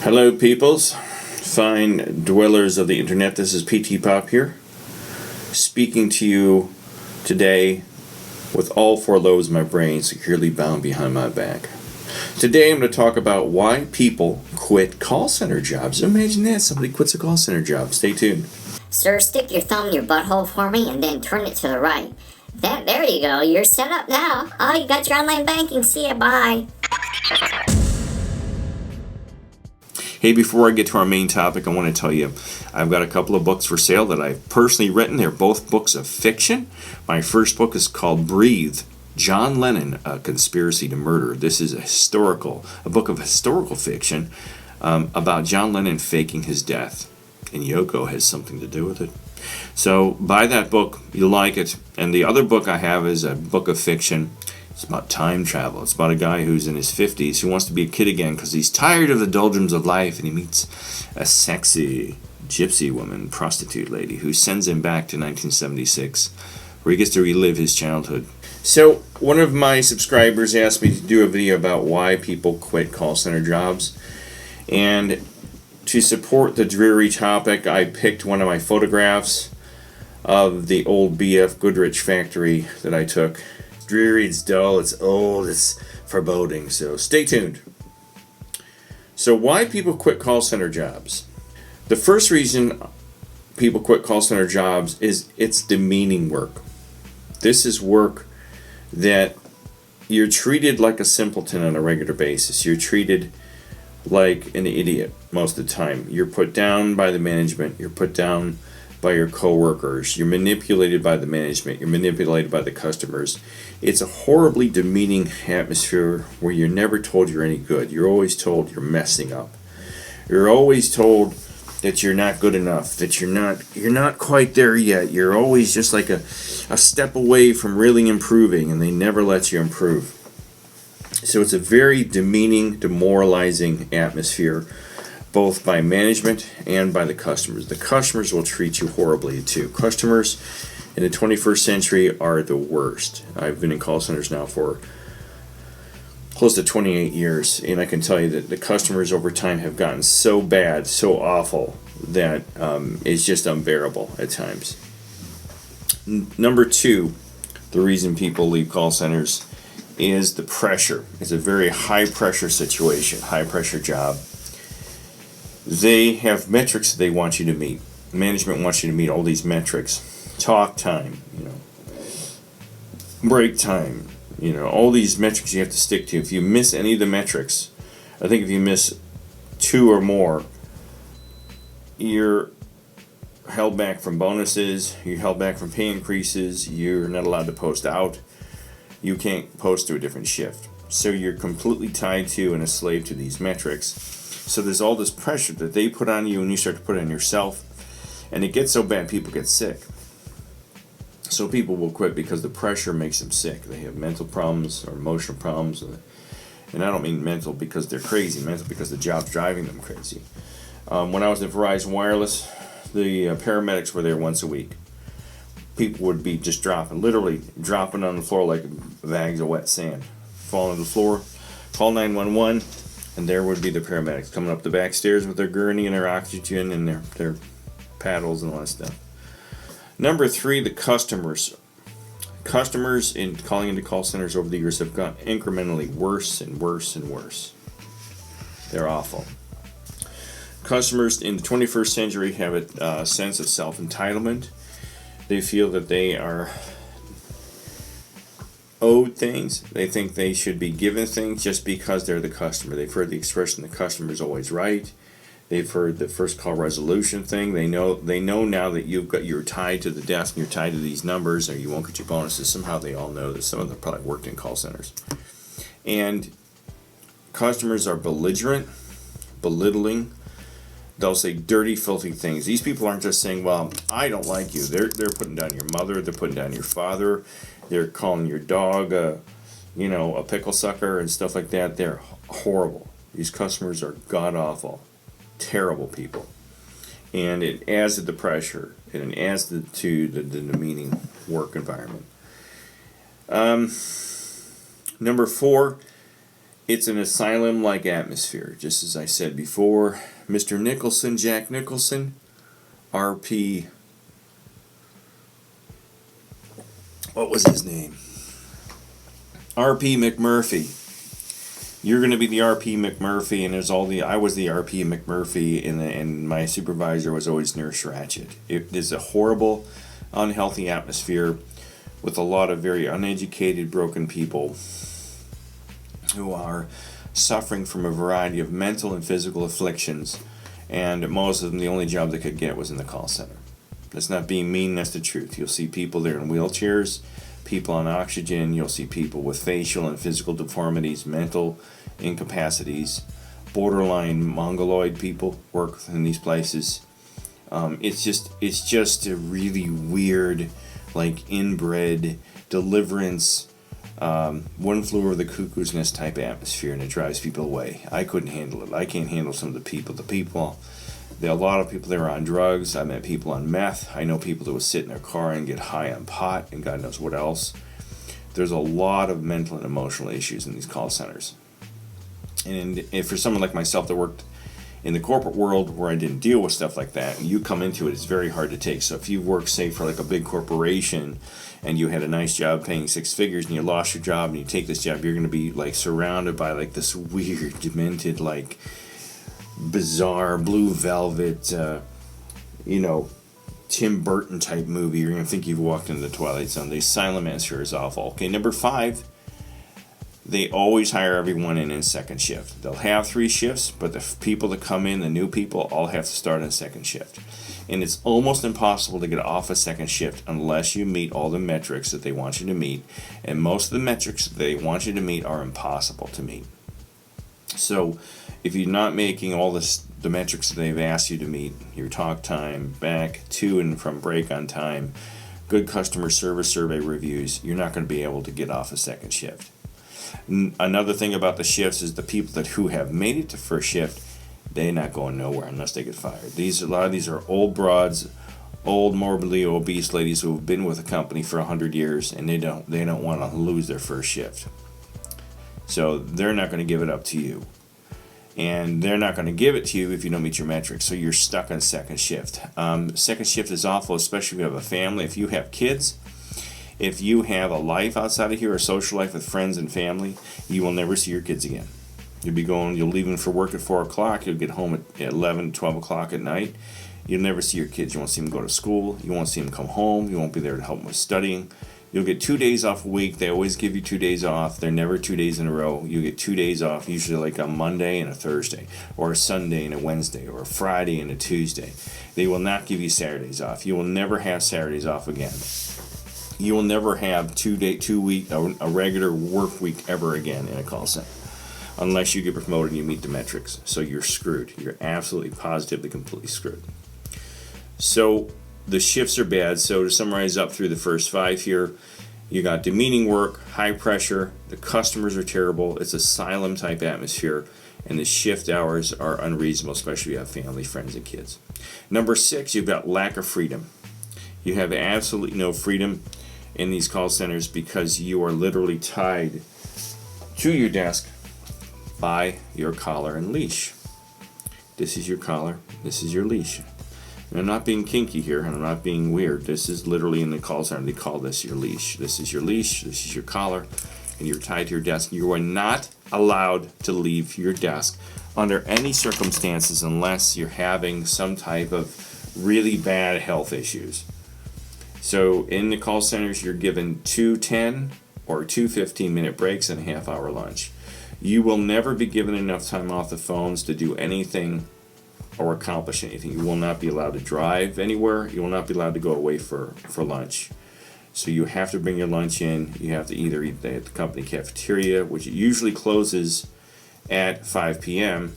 Hello peoples, fine dwellers of the internet, this is PT Pop here, speaking to you today with all four lobes of my brain securely bound behind my back. Today I'm going to talk about why people quit call center jobs. Imagine that, somebody quits a call center job. Stay tuned. Sir, stick your thumb in your butthole for me and then turn it to the right. There you go, you're set up now. Oh, you got your online banking, see ya, bye. Hey, before I get to our main topic, I want to tell you I've got a couple of books for sale that I've personally written. They're both books of fiction. My first book is called Breathe, John Lennon, A Conspiracy to Murder. This is a book of historical fiction about John Lennon faking his death. And Yoko has something to do with it. So buy that book, you'll like it. And the other book I have is a book of fiction. It's about time travel. It's about a guy who's in his 50s who wants to be a kid again because he's tired of the doldrums of life, and he meets a sexy gypsy woman, prostitute lady, who sends him back to 1976, where he gets to relive his childhood. So one of my subscribers asked me to do a video about why people quit call center jobs, and to support the dreary topic, I picked one of my photographs of the old BF Goodrich factory that I took. It's dreary, it's dull, it's old, it's foreboding, so stay tuned. So why people quit call center jobs? The first reason people quit call center jobs is it's demeaning work. This is work that you're treated like a simpleton on a regular basis. You're treated like an idiot most of the time. You're put down by the management. You're put down by your coworkers. You're manipulated by the management. You're manipulated by the customers. It's a horribly demeaning atmosphere where you're never told you're any good. You're always told you're messing up. You're always told that you're not good enough, that you're not quite there yet. You're always just like a step away from really improving, and they never let you improve. So it's a very demeaning, demoralizing atmosphere, both by management and by the customers. The customers will treat you horribly too. Customers in the 21st century are the worst. I've been in call centers now for close to 28 years, and I can tell you that the customers over time have gotten so bad, so awful, that it's just unbearable at times. Number two, the reason people leave call centers is the pressure. It's a very high pressure situation, high pressure job. They have metrics that they want you to meet. Management wants you to meet all these metrics. Talk time, break time, all these metrics you have to stick to. If you miss any of the metrics, I think if you miss two or more, you're held back from bonuses, you're held back from pay increases, you're not allowed to post out, you can't post to a different shift. So you're completely tied to and a slave to these metrics. So there's all this pressure that they put on you and you start to put it on yourself. And it gets so bad people get sick. So people will quit because the pressure makes them sick. They have mental problems or emotional problems. And I don't mean mental because they're crazy. Mental because the job's driving them crazy. When I was at Verizon Wireless, the paramedics were there once a week. People would be just literally dropping on the floor like bags of wet sand. Fall on the floor, call 911, and there would be the paramedics coming up the back stairs with their gurney and their oxygen and their paddles and all that stuff. Number three, the customers. Customers in calling into call centers over the years have gotten incrementally worse and worse and worse. They're awful. Customers in the 21st century have a sense of self-entitlement. They feel that they are owed things. They think they should be given things just because they're the customer. They've heard the expression, the customer is always right. They've heard the first call resolution thing. They know now that you're tied to the desk and you're tied to these numbers or you won't get your bonuses. Somehow they all know this. Some of them probably worked in call centers. And customers are belligerent, belittling. They'll say dirty, filthy things. These people aren't just saying, well, I don't like you. They're putting down your mother. They're putting down your father. They're calling your dog a pickle sucker and stuff like that. They're horrible. These customers are god-awful. Terrible people, and it adds to the pressure and it adds to the demeaning work environment. Number four It's an asylum-like atmosphere, just as I said before. Mr. Nicholson, Jack Nicholson, RP, what was his name? RP McMurphy. You're going to be the RP McMurphy, and I was the RP McMurphy, and my supervisor was always Nurse Ratchet. It is a horrible, unhealthy atmosphere with a lot of very uneducated, broken people who are suffering from a variety of mental and physical afflictions, and most of them, the only job they could get was in the call center. That's not being mean, that's the truth. You'll see people there in wheelchairs, people on oxygen, you'll see people with facial and physical deformities, mental incapacities, borderline mongoloid people work in these places. It's just a really weird, like inbred deliverance, one flew over the cuckoo's nest type atmosphere, and it drives people away. I couldn't handle it. I can't handle some of the people. There are a lot of people that are on drugs. I met people on meth. I know people that would sit in their car and get high on pot and God knows what else. There's a lot of mental and emotional issues in these call centers. And if for someone like myself that worked in the corporate world where I didn't deal with stuff like that, and you come into it, it's very hard to take. So if you work, say, for like a big corporation and you had a nice job paying six figures and you lost your job and you take this job, you're going to be like surrounded by like this weird, demented, like bizarre blue velvet, Tim Burton type movie. You're going to think you've walked into the Twilight Zone. The asylum atmosphere is awful. Okay, number 5. They always hire everyone in second shift. They'll have 3 shifts, but the people that come in, the new people, all have to start in second shift. And it's almost impossible to get off a second shift unless you meet all the metrics that they want you to meet. And most of the metrics that they want you to meet are impossible to meet. So if you're not making all the metrics that they've asked you to meet, your talk time, back to and from break on time, good customer service survey reviews, you're not going to be able to get off a second shift. Another thing about the shifts is the people who have made it to first shift, they're not going nowhere unless they get fired. A lot of these are old broads, old morbidly obese ladies who have been with the company for 100 years, and they don't want to lose their first shift. So they're not going to give it up to you. And they're not going to give it to you if you don't meet your metrics. So you're stuck on second shift. Second shift is awful, especially if you have a family. If you have kids, if you have a life outside of here, a social life with friends and family, you will never see your kids again. You'll leave them for work at 4 o'clock. You'll get home at 11, 12 o'clock at night. You'll never see your kids. You won't see them go to school. You won't see them come home. You won't be there to help them with studying. You'll get 2 days off a week. They always give you 2 days off. They're never 2 days in a row. You get 2 days off, usually like a Monday and a Thursday, or a Sunday and a Wednesday, or a Friday and a Tuesday. They will not give you Saturdays off. You will never have Saturdays off again. You will never have a regular work week ever again in a call center, unless you get promoted and you meet the metrics. So you're screwed. You're absolutely, positively, completely screwed. So the shifts are bad. So to summarize up through the first 5 here, you got demeaning work, high pressure, the customers are terrible, it's asylum type atmosphere, and the shift hours are unreasonable, especially if you have family, friends, and kids. Number 6, you've got lack of freedom. You have absolutely no freedom in these call centers because you are literally tied to your desk by your collar and leash. This is your collar, this is your leash. And I'm not being kinky here, and I'm not being weird. This is literally in the call center, they call this your leash. This is your leash, this is your collar, and you're tied to your desk. You are not allowed to leave your desk under any circumstances unless you're having some type of really bad health issues. So in the call centers, you're given 2 10 or 2 15-minute breaks and a half-hour lunch. You will never be given enough time off the phones to do anything or accomplish anything. You will not be allowed to drive anywhere. You will not be allowed to go away for lunch. So you have to bring your lunch in. You have to either eat at the company cafeteria, which usually closes at 5 p.m.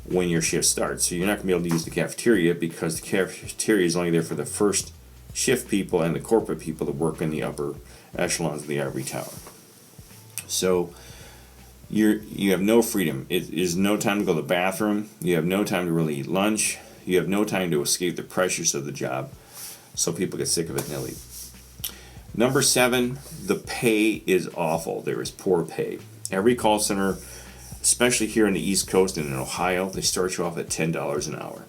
when your shift starts. So you're not going to be able to use the cafeteria because the cafeteria is only there for the first shift people and the corporate people that work in the upper echelons of the ivory tower. So you have no freedom. It is no time to go to the bathroom. You have no time to really eat lunch. You have no time to escape the pressures of the job. So people get sick of it and they leave. Number 7, the pay is awful. There is poor pay. Every call center especially here on the East Coast and in Ohio, they start you off at $10 an hour.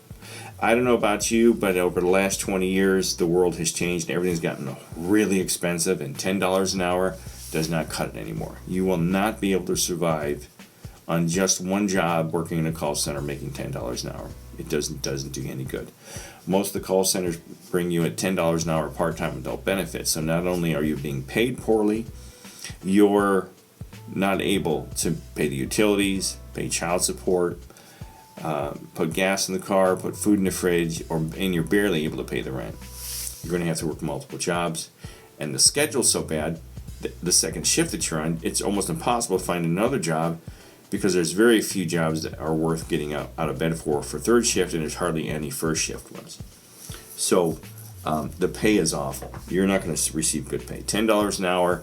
I don't know about you, but over the last 20 years, the world has changed and everything's gotten really expensive, and $10 an hour does not cut it anymore. You will not be able to survive on just one job working in a call center making $10 an hour. It doesn't do you any good. Most of the call centers bring you at $10 an hour part-time without benefits. So not only are you being paid poorly, you're not able to pay the utilities, pay child support, put gas in the car, put food in the fridge, and you're barely able to pay the rent. You're going to have to work multiple jobs, and the schedule's so bad, the second shift that you're on, it's almost impossible to find another job, because there's very few jobs that are worth getting out of bed for third shift, and there's hardly any first shift ones. So the pay is awful. You're not going to receive good pay. $10 an hour.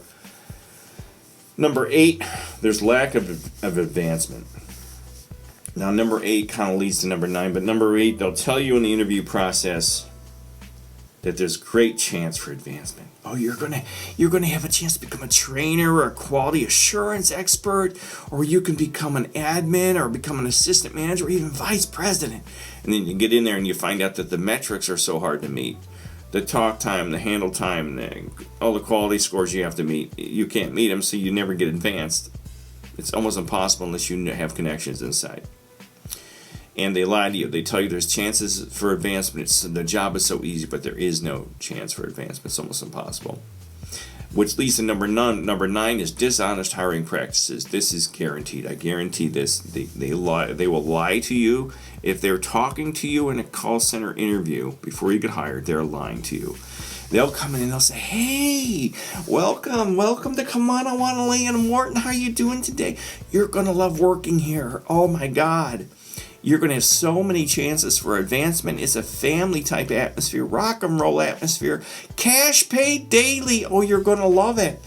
Number 8, there's lack of advancement. Now, number 8 kind of leads to number 9, but number 8, they'll tell you in the interview process that there's great chance for advancement. Oh, you're gonna have a chance to become a trainer or a quality assurance expert, or you can become an admin or become an assistant manager or even vice president. And then you get in there and you find out that the metrics are so hard to meet. The talk time, the handle time, all the quality scores you have to meet, you can't meet them, so you never get advanced. It's almost impossible unless you have connections inside. And they lie to you. They tell you there's chances for advancement. The job is so easy, but there is no chance for advancement. It's almost impossible. Which leads to number 9. Number 9 is dishonest hiring practices. This is guaranteed. I guarantee this. They lie. They will lie to you. If they're talking to you in a call center interview before you get hired, they're lying to you. They'll come in and they'll say, "Hey, welcome to Come On, I Want to Lennon Morton. How you doing today? You're going to love working here. Oh my God. You're going to have so many chances for advancement. It's a family type atmosphere, rock and roll atmosphere, cash paid daily. Oh, you're going to love it."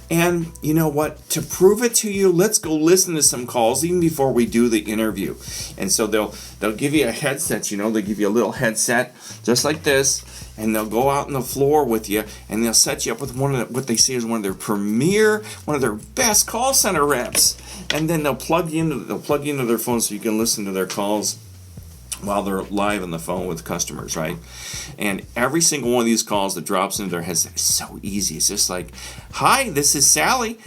And you know what? To prove it to you, let's go listen to some calls even before we do the interview. And so they'll give you a headset, they give you a little headset just like this, and they'll go out on the floor with you, and they'll set you up with what they say is one of their best call center reps. And then they'll plug you into their phone so you can listen to their calls while they're live on the phone with customers, right? And every single one of these calls that drops into their headset is so easy. It's just like, "Hi, this is Sally.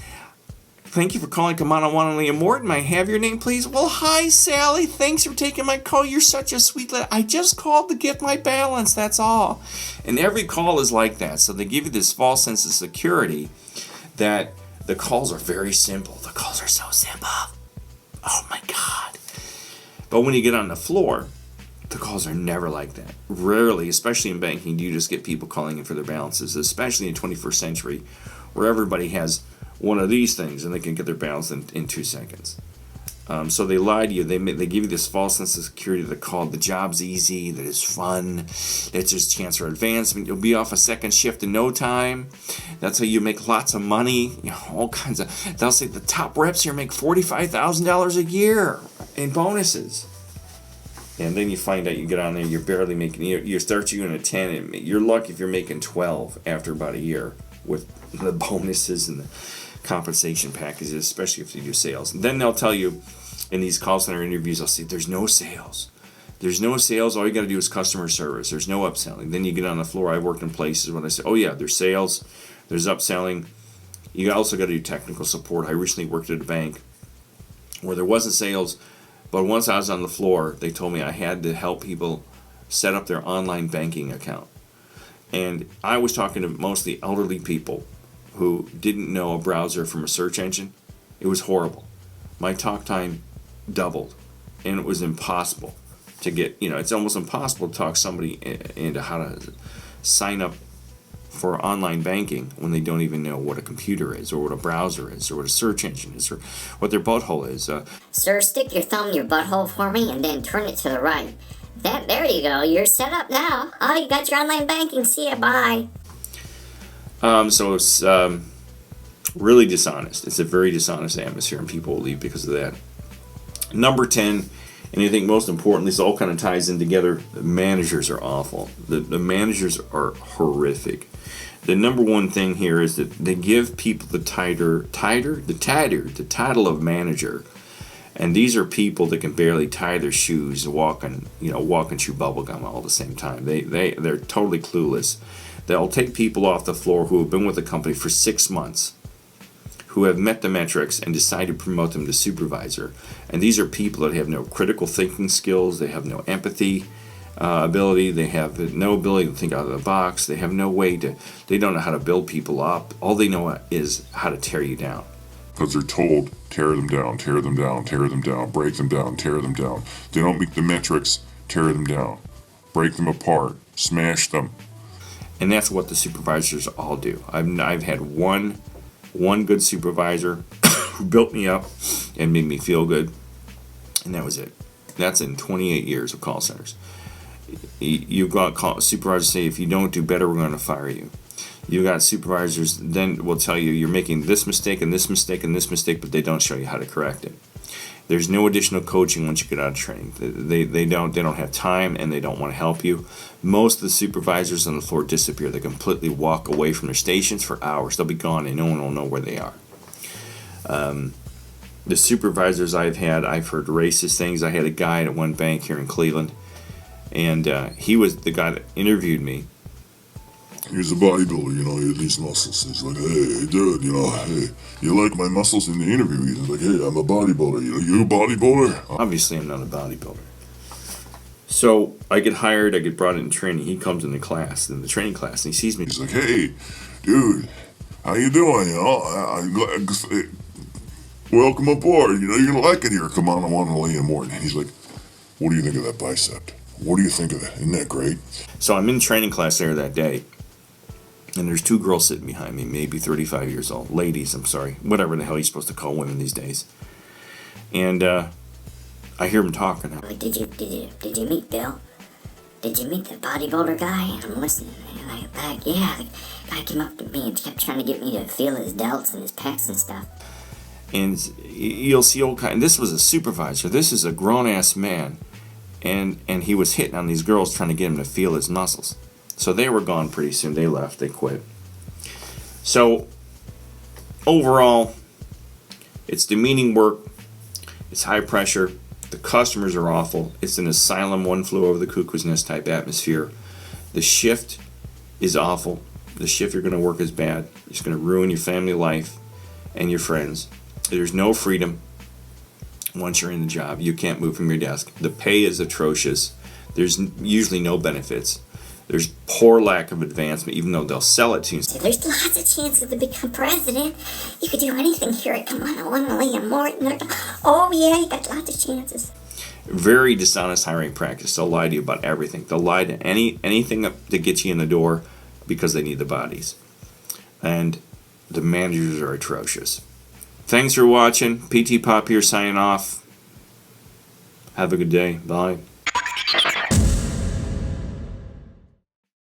Thank you for calling Come On, I Want to Lennon Morton. May I have your name, please?" "Well, hi, Sally. Thanks for taking my call. You're such a sweet lady. I just called to get my balance, that's all." And every call is like that. So they give you this false sense of security that the calls are very simple. The calls are so simple. Oh my God. But when you get on the floor, the calls are never like that. Rarely, especially in banking, do you just get people calling in for their balances, especially in the 21st century, where everybody has one of these things and they can get their balance in 2 seconds. So they lie to you. They give you this false sense of security that the job's easy, that it's fun, that there's a chance for advancement. You'll be off a second shift in no time. That's how you make lots of money. All kinds of. They'll say the top reps here make $45,000 a year in bonuses. And then you find out you get on there, you're barely making. You start you in a 10, and you're lucky if you're making 12 after about a year with the bonuses and the compensation packages, especially if you do sales. And then they'll tell you in these call center interviews, they'll say there's no sales. There's no sales. All you got to do is customer service. There's no upselling. Then you get on the floor. I worked in places where they say, "Oh yeah, there's sales, there's upselling. You also got to do technical support." I recently worked at a bank where there wasn't sales, but once I was on the floor, they told me I had to help people set up their online banking account. And I was talking to mostly elderly people who didn't know a browser from a search engine. It was horrible. My talk time doubled, and it was impossible to get, it's almost impossible to talk somebody into how to sign up for online banking when they don't even know what a computer is, or what a browser is, or what a search engine is, or what their butthole is. Sir, stick your thumb in your butthole for me and then turn it to the right. There you go. You're set up now. Oh, you got your online banking. See ya. Bye. So it's really dishonest. It's a very dishonest atmosphere, and people will leave because of that. Number 10, and I think most importantly, this all kind of ties in together, the managers are awful. The managers are horrific. The number one thing here is that they give people the title of manager, And these are people that can barely tie their shoes, walk and chew bubble gum all at the same time. They're totally clueless. They'll take people off the floor who have been with the company for 6 months, who have met the metrics and decide to promote them to supervisor. And these are people that have no critical thinking skills. They have no empathy ability. They have no ability to think out of the box. They have no way to. They don't know how to build people up. All they know is how to tear you down. Because they're told, tear them down, tear them down, tear them down, break them down, tear them down. They don't meet the metrics, tear them down, break them apart, smash them. And that's what the supervisors all do. I've had one good supervisor who built me up and made me feel good, and that was it. That's in 28 years of call centers. You've got supervisors say, if you don't do better, we're going to fire you. You've got supervisors then will tell you you're making this mistake and this mistake and this mistake, but they don't show you how to correct it. There's no additional coaching once you get out of training. They don't have time, and they don't want to help you. Most of the supervisors on the floor disappear. They completely walk away from their stations for hours. They'll be gone, and no one will know where they are. The supervisors I've heard racist things. I had a guy at one bank here in Cleveland, and he was the guy that interviewed me. He's a bodybuilder, he had these muscles. He's like, hey, dude, hey, you like my muscles in the interview? He's like, hey, I'm a bodybuilder. You a bodybuilder? Obviously, I'm not a bodybuilder. So I get hired, I get brought in training. He comes in the training class, and he sees me. He's like, hey, dude, how you doing? Welcome aboard. You're gonna like it here. Come on, I want to lay in more. And he's like, what do you think of that bicep? What do you think of that? Isn't that great? So I'm in training class there that day. And there's 2 girls sitting behind me, maybe 35 years old. Ladies, I'm sorry. Whatever the hell you're supposed to call women these days. And I hear them talking. Did you meet Bill? Did you meet the bodybuilder guy? And I'm listening. And yeah, the guy came up to me and kept trying to get me to feel his delts and his pecs and stuff. And you'll see old guy. And this was a supervisor. This is a grown-ass man. And he was hitting on these girls trying to get him to feel his muscles. So they were gone pretty soon. They left. They quit. So overall, it's demeaning work. It's high pressure. The customers are awful. It's an asylum, one flew over the cuckoo's nest type atmosphere. The shift is awful. The shift you're going to work is bad. It's going to ruin your family life and your friends. There's no freedom once you're in the job. You can't move from your desk. The pay is atrocious. There's usually no benefits. There's poor lack of advancement, even though they'll sell it to you. There's lots of chances to become president. You could do anything here. Come on, I want to lay in more. Oh, yeah, you got lots of chances. Very dishonest hiring practice. They'll lie to you about everything. They'll lie to anything that gets you in the door because they need the bodies. And the managers are atrocious. Thanks for watching. PT Pop here signing off. Have a good day. Bye.